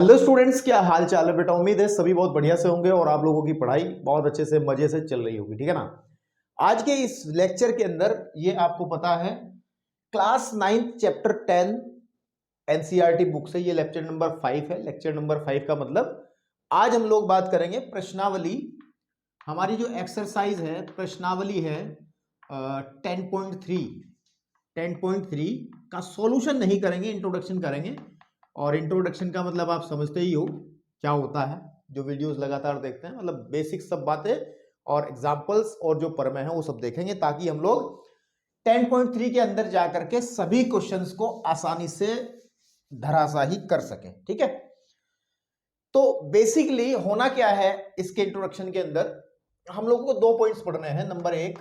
Hello students, क्या हाल चाल है बेटा। उम्मीद है सभी बहुत बढ़िया से होंगे और आप लोगों की पढ़ाई बहुत अच्छे से मजे से चल रही होगी। ठीक है ना। आज के इस लेक्चर के अंदर ये आपको पता है क्लास 9 चैप्टर 10 एनसीईआरटी बुक से ये लेक्चर नंबर 5 है। लेक्चर नंबर 5 का मतलब आज हम लोग बात करेंगे प्रश्नावली। हमारी जो एक्सरसाइज है प्रश्नावली है 10.3 का सॉल्यूशन नहीं करेंगे, इंट्रोडक्शन करेंगे। और इंट्रोडक्शन का मतलब आप समझते ही हो क्या होता है, जो वीडियोस लगातार देखते हैं। मतलब बेसिक सब बातें और एग्जांपल्स और जो प्रमेय है वो सब देखेंगे ताकि हम लोग 10.3 के अंदर जाकर के सभी क्वेश्चंस को आसानी से धराशाही कर सकें। ठीक है। तो बेसिकली होना क्या है इसके इंट्रोडक्शन के अंदर, हम लोगों को 2 पॉइंट्स पढ़ने हैं। नंबर एक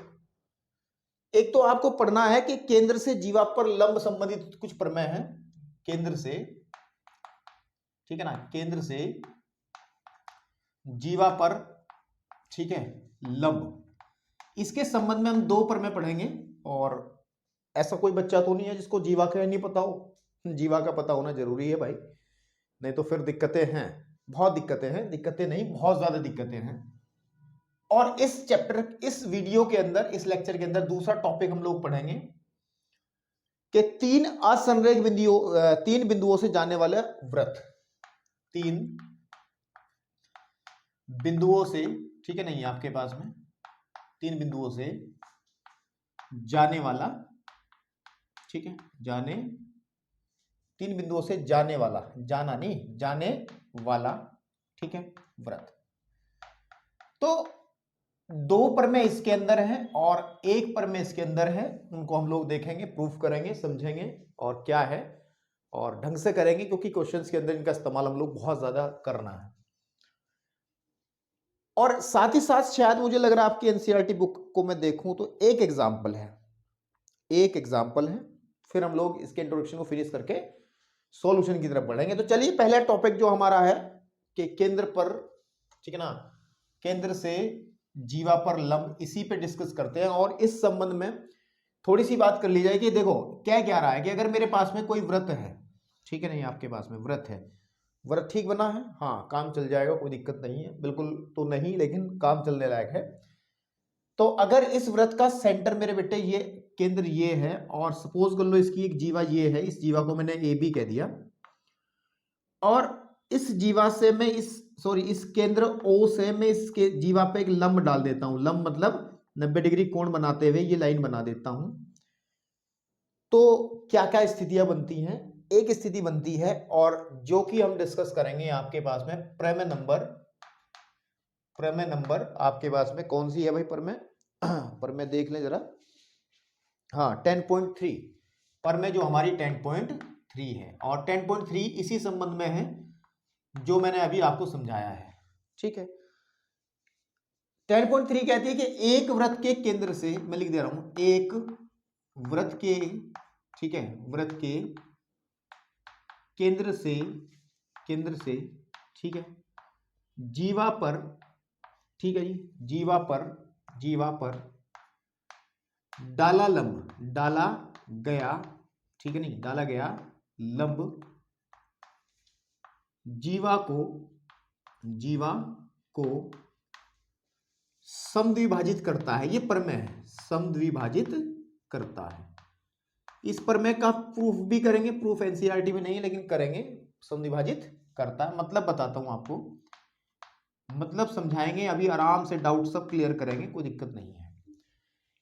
तो आपको पढ़ना है कि केंद्र से जीवा पर लंब संबंधित कुछ प्रमेय है। केंद्र से, ठीक है ना, केंद्र से जीवा पर, ठीक है, लंब, इसके संबंध में हम 2 प्रमेय पढ़ेंगे। और ऐसा कोई बच्चा तो नहीं है जिसको जीवा का नहीं पता हो। जीवा का पता होना जरूरी है भाई, नहीं तो फिर दिक्कतें हैं, बहुत दिक्कतें हैं। दिक्कतें नहीं, बहुत ज्यादा दिक्कतें हैं। और इस चैप्टर, इस वीडियो के अंदर, इस लेक्चर के अंदर दूसरा टॉपिक हम लोग पढ़ेंगे कि 3 असंरेख बिंदुओं, 3 बिंदुओं से जाने वाला वृत्त, 3 बिंदुओं से, ठीक है, नहीं आपके पास में 3 बिंदुओं से जाने वाला, ठीक है, 3 बिंदुओं से जाने वाला, जाना नहीं, जाने वाला, ठीक है, वृत्त। तो 2 प्रमेय इसके अंदर है और 1 प्रमेय इसके अंदर है। उनको हम लोग देखेंगे, प्रूफ करेंगे, समझेंगे और क्या है, और ढंग से करेंगे क्योंकि क्वेश्चंस के अंदर इनका इस्तेमाल हम लोग बहुत ज्यादा करना है। और साथ ही साथ शायद मुझे लग रहा है आपकी एनसीईआरटी बुक को मैं देखूं तो एक एग्जाम्पल है, फिर हम लोग इसके इंट्रोडक्शन को फिनिश करके सॉल्यूशन की तरफ बढ़ेंगे। तो चलिए पहला टॉपिक जो हमारा है कि केंद्र पर, ठीक है ना, केंद्र से जीवा पर लंब, इसी पे डिस्कस करते हैं। और इस संबंध में थोड़ी सी बात कर ली जाए कि देखो क्या रहा है कि अगर मेरे पास में कोई वृत्त है, ठीक है, नहीं आपके पास में वृत्त है, वृत्त ठीक बना है, हाँ काम चल जाएगा, कोई दिक्कत नहीं है, बिल्कुल तो नहीं लेकिन काम चलने लायक है। तो अगर इस वृत्त का सेंटर मेरे बेटे ये केंद्र ये है और सपोज कर लो इसकी एक जीवा ये है, इस जीवा को मैंने ए बी कह दिया, और इस जीवा से मैं इस केंद्र ओ से मैं इसके जीवा पे एक लंब डाल देता हूं। लंब मतलब 90 डिग्री कोण बनाते हुए ये लाइन बना देता हूं। तो क्या क्या स्थितियां बनती हैं? एक स्थिति बनती है और जो कि हम डिस्कस करेंगे आपके पास में प्रमेय नंबर आपके पास में कौन सी है भाई प्रमेय देख लें जरा। हाँ 10.3 प्रमेय जो हमारी 10.3 है, और 10.3 इसी संबंध में है जो मैंने अभी आपको समझाया है। ठीक है, 10.3 कहती है कि एक वृत्त के केंद्र से, मैं लिख दे रहा हूं, एक वृत्त के, ठीक है, वृत्त के केंद्र से, ठीक है, जीवा पर, ठीक है जी, जीवा पर डाला गया, ठीक है, नहीं डाला गया लंब जीवा को समद्विभाजित करता है। ये प्रमेय है, समद्विभाजित करता है। इस प्रमेय का प्रूफ भी करेंगे, प्रूफ एनसीईआरटी में नहीं है लेकिन करेंगे। समद्विभाजित करता है मतलब बताता हूं आपको, मतलब समझाएंगे, अभी आराम से डाउट सब क्लियर करेंगे, कोई दिक्कत नहीं है।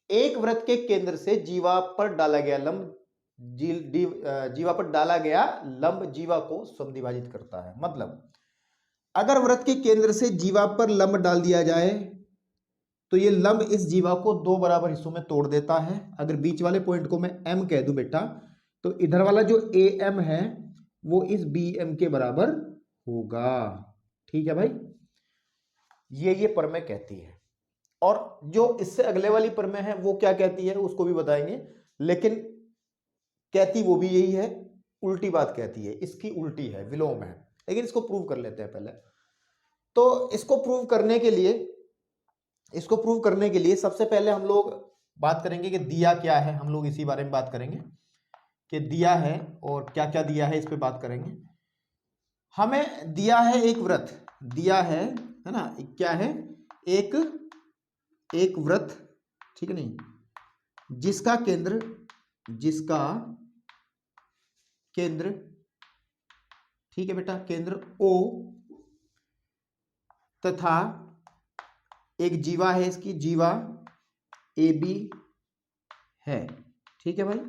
एक वृत्त के केंद्र से जीवा पर डाला गया लंब जीवा को समद्विभाजित करता है। मतलब अगर वृत्त के केंद्र से जीवा पर लंब डाल दिया जाए तो ये लंब इस जीवा को 2 बराबर हिस्सों में तोड़ देता है। अगर बीच वाले पॉइंट को मैं m कह दूं बेटा, तो इधर वाला जो am है वो इस bm के बराबर होगा। ठीक है भाई, ये प्रमेय कहती है। और जो इससे अगले वाली प्रमेय है वो क्या कहती है उसको भी बताएंगे, लेकिन कहती वो भी यही है, उल्टी बात कहती है, इसकी उल्टी है, विलोम है। लेकिन इसको प्रूव कर लेते हैं पहले। तो इसको प्रूव करने के लिए सबसे पहले हम लोग बात करेंगे कि दिया क्या है। हम लोग इसी बारे में बात करेंगे कि दिया है और क्या क्या दिया है, इस पे बात करेंगे। हमें दिया है एक व्रत, दिया है ना, क्या है, एक व्रत, ठीक है नहीं, जिसका केंद्र, ठीक है बेटा, केंद्र O तथा एक जीवा है, इसकी जीवा AB है, ठीक है भाई,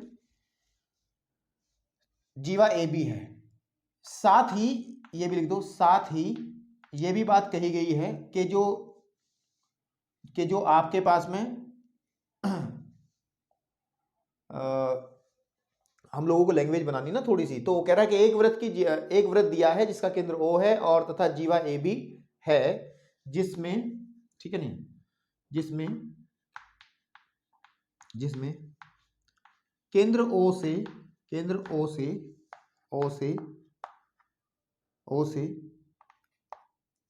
जीवा AB है। साथ ही ये भी लिख दो, साथ ही ये भी बात कही गई है कि जो आपके पास में हम लोगों को लैंग्वेज बनानी ना थोड़ी सी, तो वो कह रहा है कि एक व्रत दिया है जिसका केंद्र O है और तथा जीवा AB है, जिसमें, ठीक है नहीं, जिसमें केंद्र O से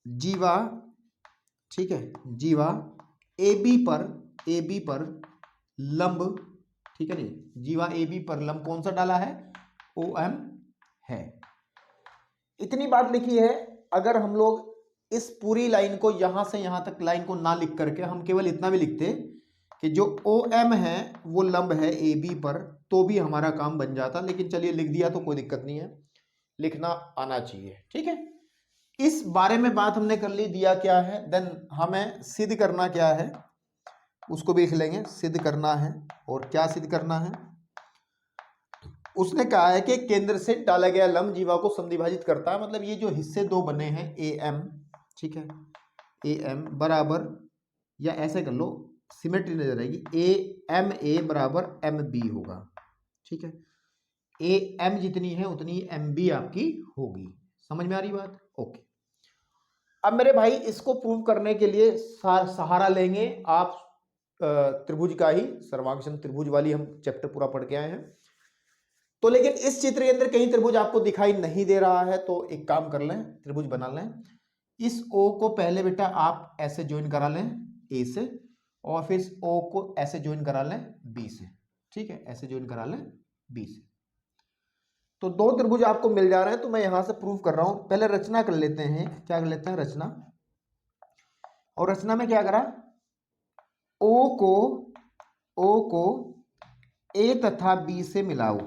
जीवा, ठीक है, जीवा AB पर लंब, ठीक है नहीं, जीवा AB पर लंब कौन सा डाला है, OM है। इतनी बात लिखी है। अगर हम लोग इस पूरी लाइन को यहां से यहां तक लाइन को ना लिख करके हम केवल इतना भी लिखते कि जो OM है वो लंब है AB पर, तो भी हमारा काम बन जाता। लेकिन चलिए लिख दिया तो कोई दिक्कत नहीं है, लिखना आना चाहिए, ठीक है। इस बारे में बात हमने कर ली, दिया क्या है, देन हमें सिद्ध करना क्या है उसको भी लिख लेंगे, सिद्ध करना है। और क्या सिद्ध करना है, उसने कहा है कि केंद्र से डाला गया लंब जीवा को समद्विभाजित करता है। मतलब ये जो हिस्से दो बने हैं AM, ठीक है, AM बराबर, या ऐसे कर लो, सिमेट्री नजर आएगी, AMA बराबर MB होगा, ठीक है, AM जितनी है उतनी MB आपकी होगी। समझ में आ रही बात, ओके। अब मेरे भाई इसको प्रूव करने के लिए सहारा लेंगे आप त्रिभुज का ही, सर्वांग त्रिभुज वाली हम चैप्टर पूरा पढ़ के आए हैं। तो लेकिन इस चित्र के अंदर कहीं त्रिभुज आपको दिखाई नहीं दे रहा है, तो एक काम कर लें, त्रिभुज बना लें। इस O को पहले बेटा आप ऐसे ज्वाइन करा लें A से, और फिर इस O को ऐसे ज्वाइन करा लें B से, ठीक है, ऐसे ज्वाइन करा लें B से। तो दो त्रिभुज आपको मिल जा रहे हैं। तो मैं यहां से प्रूव कर रहा हूं। पहले रचना कर लेते हैं, क्या कर लेते हैं, रचना। और रचना में क्या करा, O को A तथा B से मिलाओ,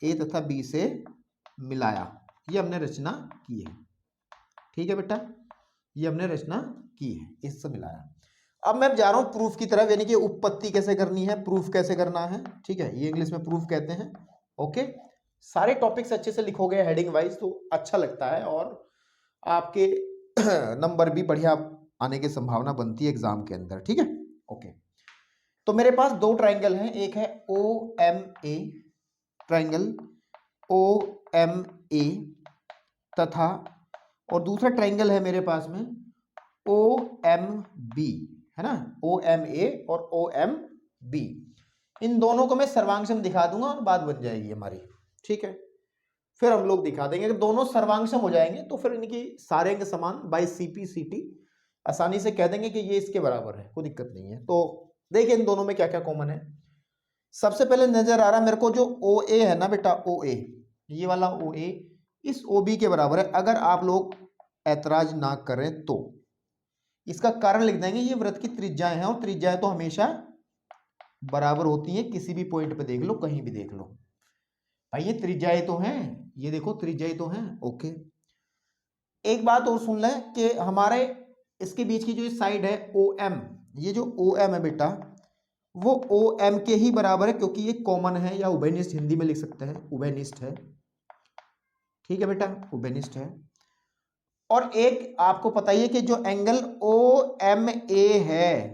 A तथा B से मिलाया, ये हमने रचना की है, ठीक है बेटा, ये हमने रचना की है, इससे मिलाया। अब मैं जा रहा हूं प्रूफ की तरफ, यानी कि उत्पत्ति कैसे करनी है, प्रूफ कैसे करना है, ठीक है, ये इंग्लिश में प्रूफ कहते हैं। ओके, सारे टॉपिक्स अच्छे से लिखोगे हेडिंग वाइज तो अच्छा लगता है, और आपके नंबर भी बढ़िया आने की संभावना बनती है एग्जाम के अंदर, ठीक है। ओके, तो मेरे पास दो ट्राइंगल हैं, एक है OMA ट्राइंगल, OMA तथा, और दूसरा ट्राइंगल है मेरे पास में OMB, है ना, OMA और OMB। इन दोनों को मैं सर्वांगसम दिखा दूंगा और बात बन जाएगी हमारी, ठीक है। फिर हम लोग दिखा देंगे कि दोनों सर्वांगसम हो जाएंगे तो फिर इनकी सारे अंग समान बाय CP/CT आसानी से कह देंगे कि ये इसके बराबर है, कोई दिक्कत नहीं है। तो देखिए इन दोनों में क्या क्या कॉमन है। सबसे पहले नजर आ रहा है मेरे को जो OA है ना बेटा, OA, ये वाला OA इस OB के बराबर है। अगर आप लोग ऐतराज ना करें तो इसका कारण लिख देंगे, ये वृत्त की त्रिज्याएं हैं और त्रिज्याएं तो हमेशा बराबर होती हैं, किसी भी पॉइंट पे देख लो, कहीं भी देख लो भाई, ये त्रिज्याएं तो हैं, ये देखो त्रिज्याएं तो हैं। ओके, एक बात और सुन लें कि हमारे इसके बीच की जो साइड है OM, ये जो OM है बेटा वो OM के ही बराबर है, क्योंकि ये कॉमन है, या उभयनिष्ठ हिंदी में लिख सकते हैं, उभयनिष्ठ है, ठीक है बेटा, उभयनिष्ठ है। और एक आपको पता ही है कि जो एंगल OMA है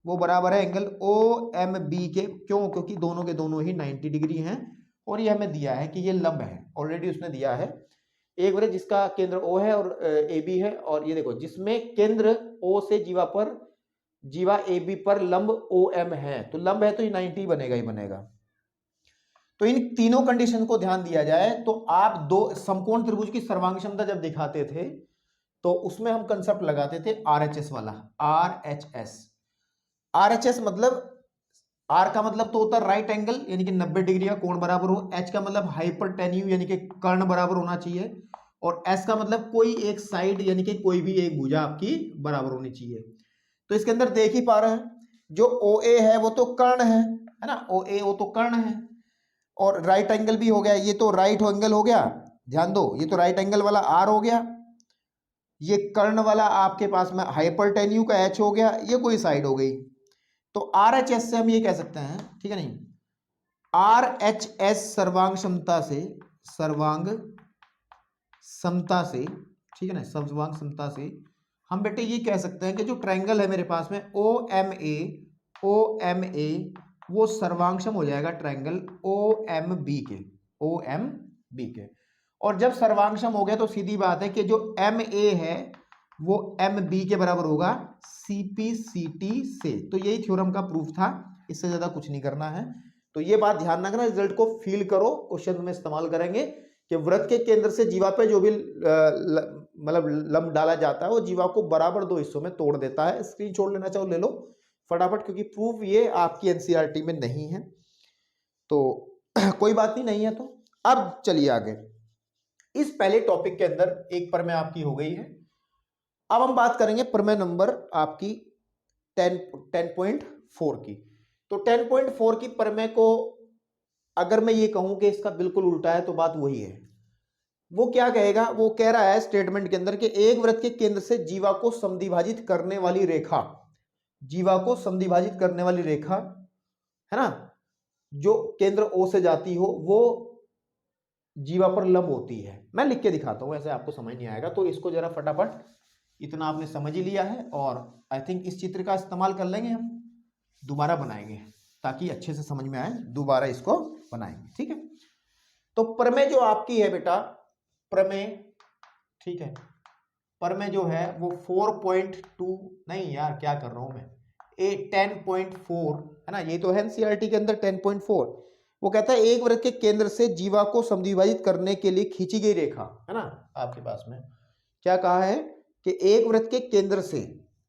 वो बराबर है एंगल OMB के, क्यों, क्योंकि दोनों के दोनों ही 90 डिग्री हैं। और ये हमें दिया है कि ये लंब है, ऑलरेडी उसने दिया है, एक वृत्त जिसका केंद्र O है और AB है, और ये देखो जिसमें केंद्र O से जीवा AB पर लंब OM है, तो लंब है तो ये 90 बनेगा ही बनेगा। तो इन तीनों कंडीशन को ध्यान दिया जाए तो आप दो समकोण त्रिभुज की सर्वांग क्षमता जब दिखाते थे तो उसमें हम कंसेप्ट लगाते थे RHS वाला, RHS मतलब R का मतलब तो होता है राइट एंगल, यानी कि 90 डिग्री का कोण बराबर हो, H का मतलब हाइपरटेन्यू यानी कि कर्ण बराबर होना चाहिए, और एस का मतलब कोई एक साइड यानी कि कोई भी एक भुजा आपकी बराबर होनी चाहिए। तो इसके अंदर देख ही पा रहे हैं जो ओ ए है वो तो कर्ण है ना, ओ ए वो तो कर्ण है, और राइट एंगल भी हो गया, ये तो राइट एंगल हो गया, ध्यान दो ये तो राइट एंगल वाला आर हो गया, ये कर्ण वाला आपके पास में हाइपरटेन्यू का एच हो गया, ये कोई साइड हो गई। तो आर एच एस से हम ये कह सकते हैं, ठीक है नहीं, आर एच एस सर्वांग समता से, सर्वांग समता से, ठीक है ना, सर्वांग समता से हम बेटे ये कह सकते हैं कि जो ट्रायंगल है मेरे पास में ओ एम ए वो सर्वांगसम हो जाएगा ट्रायंगल ओ एम बी के। और जब सर्वांगसम हो गया तो सीधी बात है कि जो एम ए है वो एम बी के बराबर होगा सी पी सी टी से। तो यही थ्योरम का प्रूफ था, इससे ज्यादा कुछ नहीं करना है। तो ये बात ध्यान रखना, रिजल्ट को फील करो, क्वेश्चन में इस्तेमाल करेंगे कि वृत्त के केंद्र से जीवा पे जो भी मतलब लंब डाला जाता है वो जीवा को बराबर दो हिस्सों में तोड़ देता है। स्क्रीनशॉट लेना चाहो ले लो फटाफट, क्योंकि प्रूफ ये आपकी एनसीईआरटी में नहीं है तो कोई बात नहीं है। तो अब चलिए आगे, इस पहले टॉपिक के अंदर एक प्रमेय आपकी हो गई है। अब हम बात करेंगे प्रमेय नंबर आपकी 10.4 की। तो 10.4 की प्रमेय को अगर मैं ये कहूं कि इसका बिल्कुल उल्टा है तो बात वही है। वो क्या कहेगा, वो कह रहा है स्टेटमेंट के अंदर कि एक वृत्त के केंद्र से जीवा को समद्विभाजित करने वाली रेखा, जीवा को समद्विभाजित करने वाली रेखा है ना, जो केंद्र ओ से जाती हो वो जीवा पर लंब होती है। मैं लिख के दिखाता हूं, ऐसे आपको समझ नहीं आएगा, तो इसको जरा फटाफट, इतना आपने समझ ही लिया है और आई थिंक इस चित्र का इस्तेमाल कर लेंगे, हम दोबारा बनाएंगे ताकि अच्छे से समझ में आए, दोबारा इसको बनाएंगे, ठीक है। तो प्रमेय जो आपकी है बेटा, प्रमेय, ठीक है, प्रमेय जो है वो 4.2 नहीं यार क्या कर रहा हूं मैं, 10.4 है ना, ये तो है एनसीईआरटी के अंदर 10.4। वो कहता है एक वृत्त के केंद्र से जीवा को समद्विभाजित करने के लिए खींची गई रेखा, है ना, आपके पास में क्या कहा है कि एक वृत्त के केंद्र से,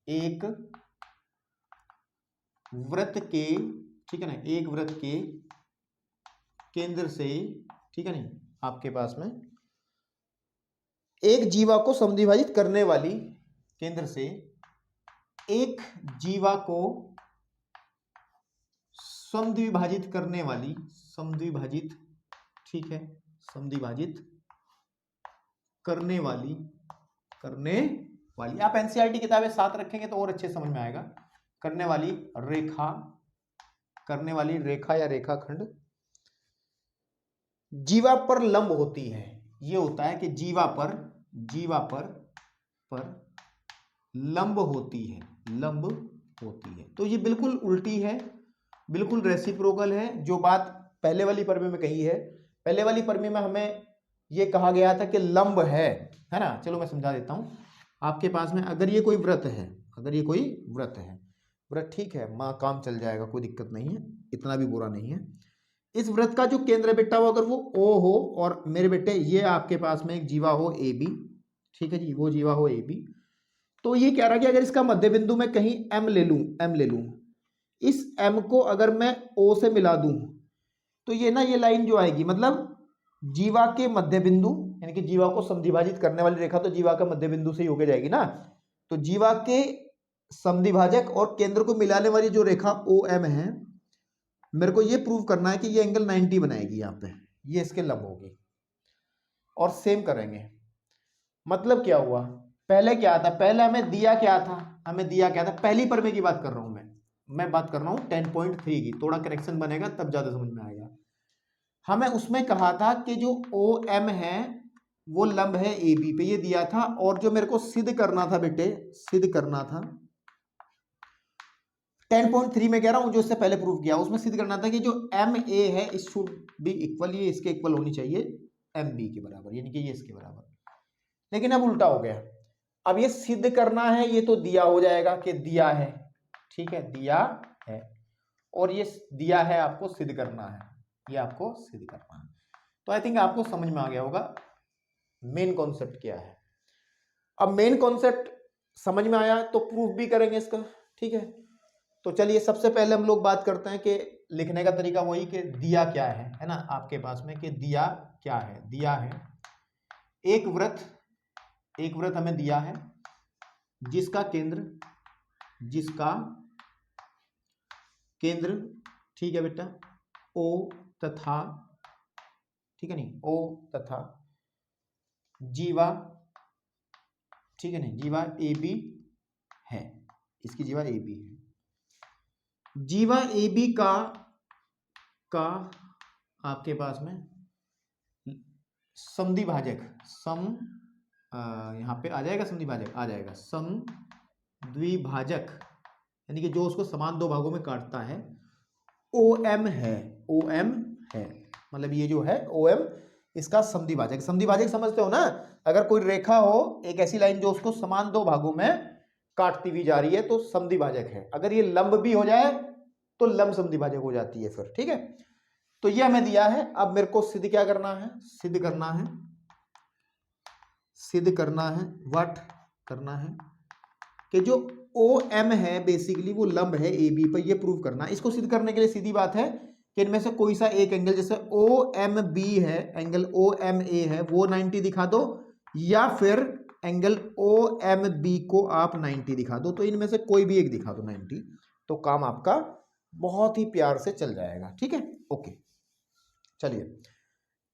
एक वृत्त के, ठीक है ना, एक वृत्त के केंद्र से, ठीक है नहीं, आपके पास में एक जीवा को समद्विभाजित करने वाली, केंद्र से एक जीवा को समद्विभाजित करने वाली, समद्विभाजित, ठीक है, समद्विभाजित करने वाली, करने वाली, आप एनसीईआरटी किताबें साथ रखेंगे तो और अच्छे समझ में आएगा, करने वाली रेखा, करने वाली रेखा या रेखाखंड जीवा पर लंब होती है। ये होता है कि जीवा पर लंब होती है, लंब होती है। तो ये बिल्कुल उल्टी है, बिल्कुल रेसिप्रोकल है जो बात पहले वाली प्रमेय में कही है। पहले वाली प्रमेय में हमें ये कहा गया था कि लंब है ना। चलो मैं समझा देता हूं आपके पास में, अगर ये कोई व्रत है, अगर ये कोई व्रत है, व्रत ठीक है, मां काम चल जाएगा, कोई दिक्कत नहीं है, इतना भी बुरा नहीं है। इस व्रत का जो केंद्र है बेटा वो अगर वो ओ हो और मेरे बेटे ये आपके पास में एक जीवा हो ए बी, ठीक है जी, वो जीवा हो ए बी, तो ये कह रहा है कि अगर इसका मध्य बिंदु मैं कहीं एम ले लूं, इस एम को अगर मैं ओ से मिला दूं तो ये ना, ये लाइन जो आएगी मतलब जीवा के मध्य बिंदु, यानी कि जीवा को समद्विभाजित करने वाली रेखा तो जीवा का मध्य बिंदु से ही होके जाएगी ना, तो जीवा के समद्विभाजक और केंद्र को मिलाने वाली जो रेखा ओ एम है, मेरे को ये प्रूव करना है कि ये एंगल 90 बनाएगी, यहाँ पे ये इसके लंब होगी। और सेम करेंगे, मतलब क्या हुआ, पहले क्या था, पहले हमें दिया क्या था, हमें दिया क्या था, पहली प्रमेय की बात कर रहा हूं मैं बात कर रहा हूं 10.3 की, थोड़ा करेक्शन बनेगा तब ज्यादा समझ में आएगा। हमें उसमें कहा था कि जो ओ एम है वो लंब है ए बी पे, ये दिया था, और जो मेरे को सिद्ध करना था बेटे, सिद्ध करना था 10.3 में कह रहा हूं, जो इससे पहले प्रूव किया उसमें सिद्ध करना था कि जो एम ए है इस शुड बी इक्वल, ये इसके इक्वल होनी चाहिए एम बी के बराबर, यानी कि ये इसके बराबर। लेकिन अब उल्टा हो गया, अब ये सिद्ध करना है, ये तो दिया हो जाएगा कि दिया है, ठीक है, दिया है, और ये दिया है आपको सिद्ध करना है, ये आपको सिद्ध करना है। तो आई थिंक आपको समझ में आ गया होगा मेन कॉन्सेप्ट क्या है। अब मेन कॉन्सेप्ट समझ में आया तो प्रूफ भी करेंगे इसका, ठीक है। तो चलिए सबसे पहले हम लोग बात करते हैं कि लिखने का तरीका वही कि दिया क्या है ना, आपके पास में कि दिया क्या है, दिया है एक वृत्त हमें दिया है जिसका केंद्र ठीक है बेटा O तथा, ठीक है नहीं, O तथा जीवा, ठीक है नहीं, जीवा AB है, इसकी जीवा AB है। जीवा AB का आपके पास में समद्विभाजक यहाँ पे आ जाएगा, समद्विभाजक आ जाएगा, समद्विभाजक यानी कि जो उसको समान दो भागों में काटता है OM है, मतलब ये जो है OM इसका समद्विभाजक समझते हो ना। अगर कोई रेखा हो, एक ऐसी लाइन जो उसको समान दो भागों में काटती हुई जा रही है तो समद्विभाजक है। अगर ये लंब भी हो जाए तो लंब समद्विभाजक हो जाती है फिर, ठीक है। तो ये हमें दिया है, अब मेरे को सिद्ध करना है, व्हाट करना है कि जो OM है बेसिकली वो लंब है AB पर, ये प्रूव करना है। इसको सिद्ध करने के लिए सीधी बात है कि इनमें से कोई सा एक एंगल, जैसे OMB है, एंगल OMA है, वो 90 दिखा दो, या फिर एंगल OMB को आप 90 दिखा दो। तो इनमें से कोई भी एक दिखा दो 90, तो काम आपका बहुत ही प्यार से चल जाएगा, ठीक है। ओके चलिए,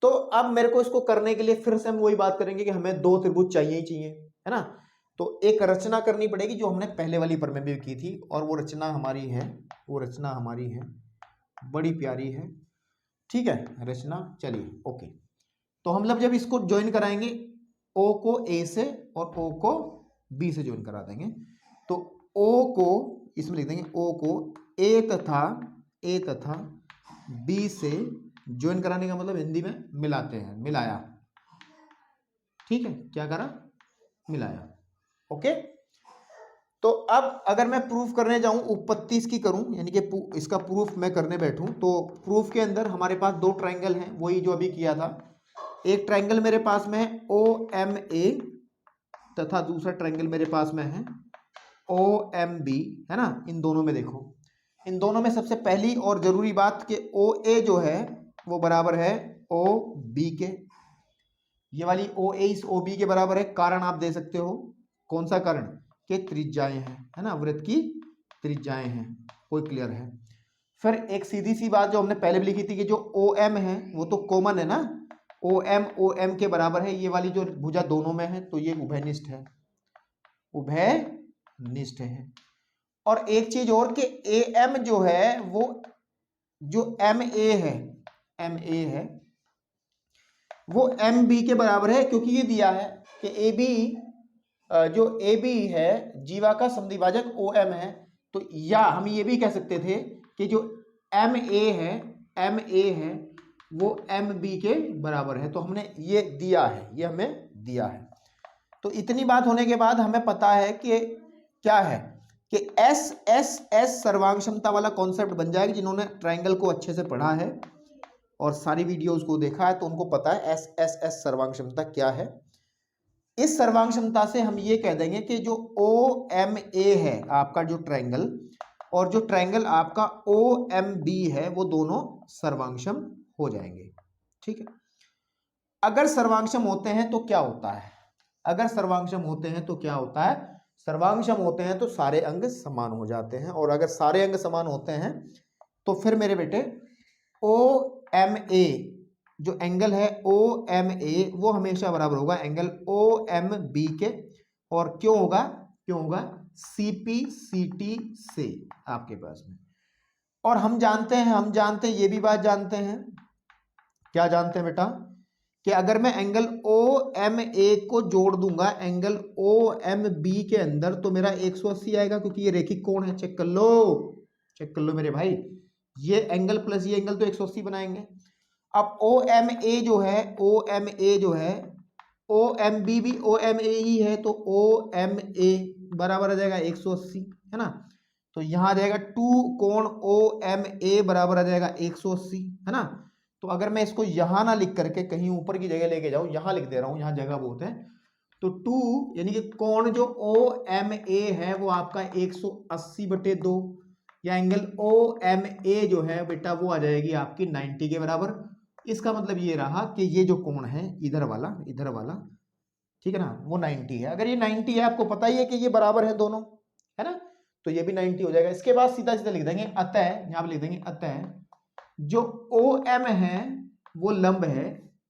तो अब मेरे को इसको करने के लिए फिर से हम वही बात करेंगे कि हमें दो त्रिभुज चाहिए ही चाहिए, है ना। तो एक रचना करनी पड़ेगी जो हमने पहले वाली पर में भी की थी, और वो रचना हमारी है, बड़ी प्यारी है, ठीक है रचना। चलिए ओके, तो हम लोग जब इसको ज्वाइन कराएंगे, O को A से और O को B से ज्वाइन करा देंगे, तो O को इसमें लिख देंगे, O को A तथा B से ज्वाइन कराने का मतलब हिंदी में मिलाते हैं, मिलाया, ठीक है, क्या करा, मिलाया। ओके, तो अब अगर मैं प्रूफ करने जाऊं, उत्पत्ति इसकी करूं, यानी कि इसका प्रूफ मैं करने बैठूं, तो प्रूफ के अंदर हमारे पास दो ट्रायंगल हैं, वही जो अभी किया था। एक ट्रायंगल मेरे पास में है OMA तथा दूसरा ट्रायंगल मेरे पास में है OMB, है ना। इन दोनों में देखो, इन दोनों में सबसे पहली और जरूरी बात कि OA जो है वो बराबर है OB के, ये वाली OA इस OB के बराबर है। कारण आप दे सकते हो, कौन सा कारण, कि त्रिज्याएं हैं, है ना, वृत्त की त्रिज्याएं हैं, कोई क्लियर है। फिर एक सीधी सी बात जो हमने पहले भी लिखी थी कि जो OM है वो तो कॉमन है ना, OM के बराबर है, ये वाली जो भुजा दोनों में है, तो ये उभयनिष्ठ है। और एक चीज और कि AM जो है वो जो MA है वो MB के बराबर है, क्योंकि ये दिया है कि जो AB है जीवा का समद्विभाजक OM है। तो या हम ये भी कह सकते थे कि जो MA है वो MB के बराबर है। तो हमने ये दिया है, ये हमें दिया है। तो इतनी बात होने के बाद हमें पता है कि क्या है कि SSS सर्वांग क्षमता वाला कॉन्सेप्ट बन जाएगा। जिन्होंने ट्रायंगल को अच्छे से पढ़ा है और सारी वीडियोस को देखा है तो उनको पता है SSS सर्वांग क्षमता क्या है। इस सर्वांग क्षमता से हम ये कह देंगे कि जो OMA है आपका जो ट्रायंगल, और जो ट्रायंगल आपका OMB है, वो दोनों सर्वांगक्षम हो जाएंगे, ठीक है। अगर सर्वांगक्षम होते हैं तो क्या होता है, सर्वांगक्षम होते हैं तो सारे अंग समान हो जाते हैं। और अगर सारे अंग समान होते हैं तो फिर मेरे बेटे OMA जो एंगल है OMA वो हमेशा बराबर होगा एंगल OMB के। और क्यों होगा CPCT से आपके पास में। और हम जानते हैं ये भी बात जानते हैं, क्या जानते हैं बेटा, कि अगर मैं एंगल OMA को जोड़ दूंगा एंगल OMB के अंदर तो मेरा 180 आएगा, क्योंकि ये रेखिक कोण है। चेक कर लो मेरे भाई, ये एंगल प्लस ये एंगल तो 180 बनाएंगे। अब OMA जो है OMB भी OMA ही है, तो OMA बराबर आ जाएगा 180, है ना। तो यहां आ जाएगा 2 कोण OMA बराबर आ जाएगा 180, है ना। तो अगर मैं इसको यहां ना लिख करके कहीं ऊपर की जगह लेके जाऊं, यहां लिख दे रहा हूं, यहां जगह बहुत है। तो 2 यानी कि कोण जो OMA है वो आपका 180/2, या एंगल OMA जो है बेटा वो आ जाएगी आपकी 90 के बराबर। इसका मतलब ये रहा कि ये जो कोण है इधर वाला ठीक है ना, वो 90 है। अगर ये 90 है, आपको पता ही है कि ये बराबर है दोनों, है ना, तो ये भी 90 हो जाएगा। इसके बाद सीधा सीधा लिख देंगे अतः, यहां पे लिख देंगे अतः जो OM है वो लंब है,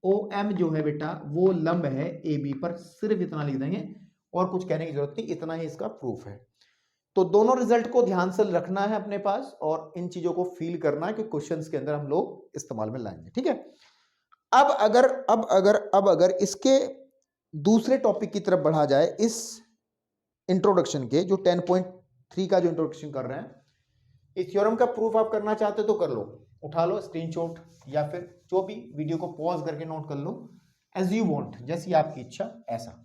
OM जो है बेटा वो लंब है AB पर, सिर्फ इतना लिख देंगे और कुछ कहने की जरूरत नहीं, इतना ही इसका प्रूफ है। तो दोनों रिजल्ट को ध्यान से रखना है अपने पास और इन चीजों को फील करना है कि क्वेश्चंस के अंदर हम लोग इस्तेमाल में लाएंगे, ठीक है। अब अगर इसके दूसरे टॉपिक की तरफ बढ़ा जाए, इस इंट्रोडक्शन के जो 10.3 का जो इंट्रोडक्शन कर रहे हैं, इस थ्योरम का प्रूफ आप करना चाहते तो कर लो, उठा लो स्क्रीनशॉट या फिर जो भी वीडियो को पॉज करके नोट कर लो, एज यू वांट, जैसी आपकी इच्छा ऐसा।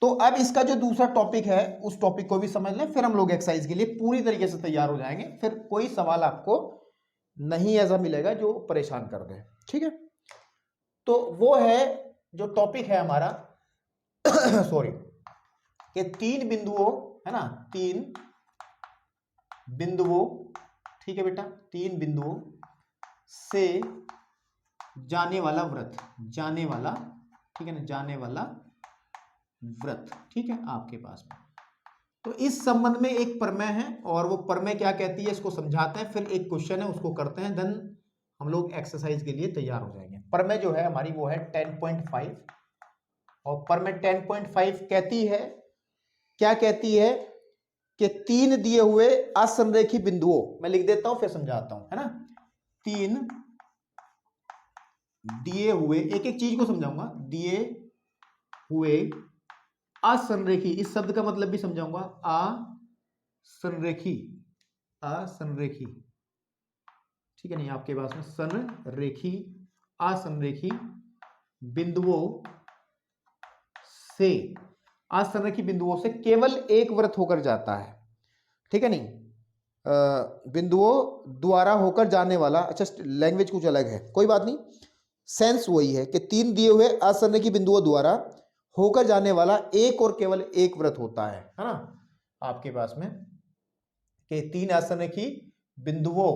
तो अब इसका जो दूसरा टॉपिक है उस टॉपिक को भी समझ लें, फिर हम लोग एक्सरसाइज के लिए पूरी तरीके से तैयार हो जाएंगे, फिर कोई सवाल आपको नहीं ऐसा मिलेगा जो परेशान कर दे, ठीक है। तो वो है जो टॉपिक है हमारा सॉरी, कि 3 बिंदुओं, है ना, 3 बिंदुओं, ठीक है बेटा, 3 बिंदुओं से जाने वाला व्रत, जाने वाला, ठीक है ना, जाने वाला व्रत, ठीक है आपके पास में। तो इस संबंध में एक प्रमेय है और वो प्रमेय क्या कहती है इसको समझाते हैं, फिर एक क्वेश्चन है उसको करते हैं, देन हम लोग एक्सरसाइज के लिए तैयार हो जाएंगे। प्रमेय जो है हमारी वो है 10.5 और प्रमेय 10.5 कहती है, क्या कहती है कि 3 दिए हुए असंरेखी बिंदुओं, मैं लिख देता हूं फिर समझाता हूं, है ना, 3 दिए हुए, एक एक चीज को समझाऊंगा, दिए हुए असंरेखी, इस शब्द का मतलब भी समझाऊंगा, असंरेखी, असंरेखी, ठीक है नहीं, आपके पास में संरेखी, असंरेखी बिंदुओं से, असंरेखी बिंदुओं से केवल एक वृत्त होकर जाता है, ठीक है नहीं, बिंदुओं द्वारा होकर जाने वाला, अच्छा लैंग्वेज कुछ अलग है, कोई बात नहीं, सेंस वही है कि 3 दिए हुए असंरेखी बिंदुओं द्वारा होकर जाने वाला एक और केवल एक वृत्त होता है ना, आपके पास में, कि 3 असंरेखी बिंदुओं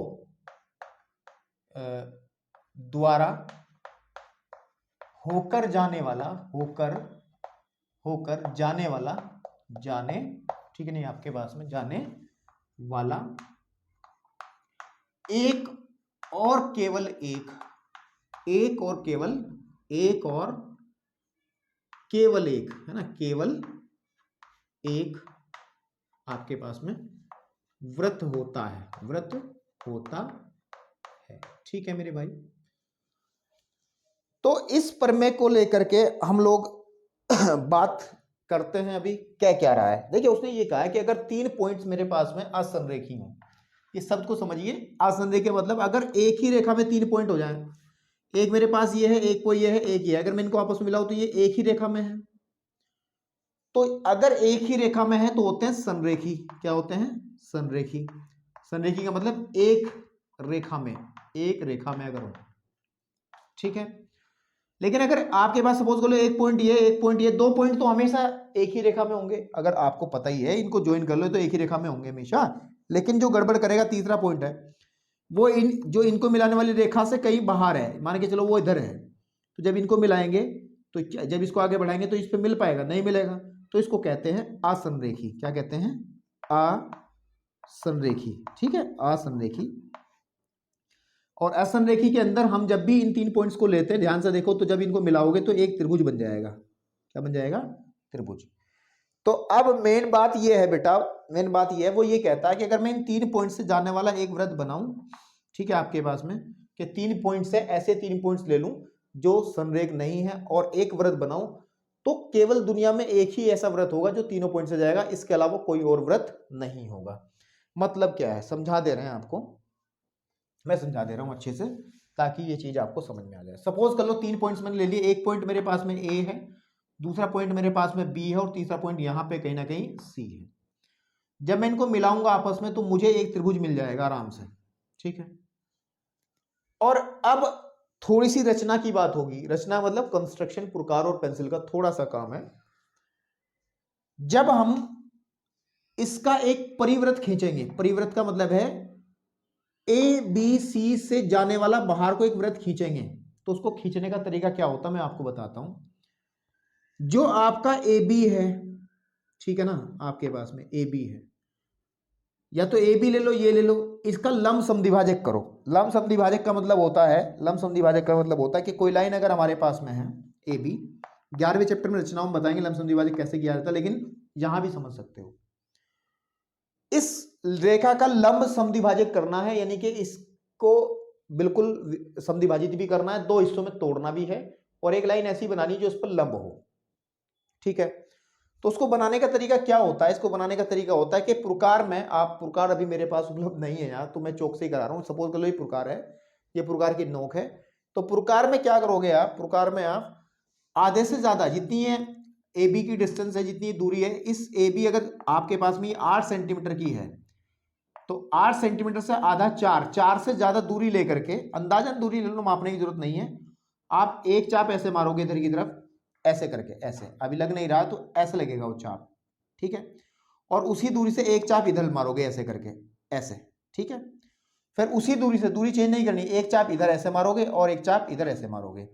द्वारा होकर जाने वाला, होकर जाने वाला, जाने, ठीक है नहीं, आपके पास में जाने वाला एक और केवल एक, एक और केवल एक, और केवल एक, है ना, केवल एक आपके पास में व्रत होता है, व्रत होता है, ठीक है मेरे भाई। तो इस प्रमेय को लेकर के हम लोग बात करते हैं, अभी क्या क्या रहा है, देखिए उसने ये कहा है कि अगर 3 पॉइंट्स मेरे पास में असंरेखी हो, इस शब्द को समझिए, असंरेखी मतलब अगर एक ही रेखा में 3 पॉइंट हो जाए, एक मेरे पास ये है, एक कोई ये है, एक ये है, अगर मैं इनको आपस में मिलाऊं तो ये एक ही रेखा में है, तो अगर एक ही रेखा में है तो होते हैं संरेखी, क्या होते हैं, संरेखी, संरेखी का मतलब एक रेखा में, एक रेखा में अगर हो, ठीक है। लेकिन अगर आपके पास सपोज कर लो एक पॉइंट ये, एक पॉइंट ये, 2 पॉइंट तो हमेशा एक ही रेखा में होंगे, अगर आपको पता ही है, इनको ज्वाइन कर लो तो एक ही रेखा में होंगे हमेशा। लेकिन जो गड़बड़ करेगा तीसरा पॉइंट है, वो जो इनको मिलाने वाली रेखा से कहीं बाहर है, मान के चलो वो इधर है, तो जब इनको मिलाएंगे तो जब इसको आगे बढ़ाएंगे तो इस पे मिल पाएगा, नहीं मिलेगा, तो इसको कहते हैं असंरेखी, क्या कहते हैं, असंरेखी, ठीक है, असंरेखी। और असंरेखी के अंदर हम जब भी इन 3 पॉइंट्स को लेते हैं, ध्यान से देखो, तो जब इनको मिलाओगे तो एक त्रिभुज बन जाएगा, क्या बन जाएगा, त्रिभुज। तो अब मेन बात ये है बेटा, मेन बात ये है, वो ये कहता है कि अगर मैं इन 3 पॉइंट से जाने वाला एक वृत्त बनाऊं, ठीक है आपके पास में, कि 3 पॉइंट से ऐसे 3 पॉइंट्स ले लूं जो संरेख नहीं है और एक वृत्त बनाऊं, तो केवल दुनिया में एक ही ऐसा वृत्त होगा जो तीनों पॉइंट से जाएगा, इसके अलावा कोई और वृत्त नहीं होगा। मतलब क्या है, समझा दे रहे हैं आपको, मैं समझा दे रहा हूं अच्छे से ताकि ये चीज आपको समझ में आ जाए। सपोज कर लो 3 पॉइंट्स मैंने ले लिए, एक पॉइंट मेरे पास में ए है, दूसरा पॉइंट मेरे पास में बी है और तीसरा पॉइंट यहां पे कहीं ना कहीं सी है। जब मैं इनको मिलाऊंगा आपस में तो मुझे एक त्रिभुज मिल जाएगा आराम से, ठीक है। और अब थोड़ी सी रचना की बात होगी, रचना मतलब कंस्ट्रक्शन, प्रकार और पेंसिल का थोड़ा सा काम है। जब हम इसका एक परिवृत्त खींचेंगे, परिवृत्त का मतलब है ए बी सी से जाने वाला बाहर को एक वृत्त खींचेंगे, तो उसको खींचने का तरीका क्या होता है मैं आपको बताता हूं। जो आपका ए बी है, ठीक है ना, आपके पास में ए बी है, या तो ए बी ले लो, ये ले लो, इसका लंब समद्विभाजक करो। लंब समद्विभाजक का मतलब होता है, लंब समद्विभाजक का मतलब होता है कि कोई लाइन अगर हमारे पास में है ए बी, 11वें चैप्टर में रचनाओं में बताएंगे लंब समद्विभाजक कैसे किया जाता है, लेकिन यहां भी समझ सकते हो। इस रेखा का लंब समद्विभाजक करना है, यानी कि इसको बिल्कुल समद्विभाजित भी करना है, दो हिस्सों में तोड़ना भी है, और एक लाइन ऐसी बनानी जो उस पर लंब हो, ठीक है। तो उसको बनाने का तरीका क्या होता है? इसको बनाने का तरीका होता है कि प्रकार में, आप प्रकार अभी मेरे पास उपलब्ध नहीं है यार, तो मैं चौक से ही करा रहा हूं। सपोज कर लो ये प्रकार है, ये प्रकार की नोक है, तो प्रकार में क्या करोगे आप? प्रकार में आप आधे से ज्यादा, जितनी है ए बी की डिस्टेंस है, जितनी दूरी है, इस ए बी अगर आपके पास में 8 सेंटीमीटर की है, तो 8 सेंटीमीटर से आधा 4 से ज्यादा दूरी लेकर के, अंदाजन दूरी ले लो, मापने की जरूरत नहीं है, आप एक चाप ऐसे मारोगे इधर की तरफ, ऐसे करके, ऐसे, अभी लग नहीं रहा तो ऐसे लगेगा वो चाप, ठीक है। और उसी दूरी से एक चाप इधर मारोगे ऐसे करके, ऐसे, ठीक है। फिर उसी दूरी से, दूरी चेंज नहीं करनी, एक चाप इधर ऐसे मारोगे और एक चाप इधर ऐसे मारोगे,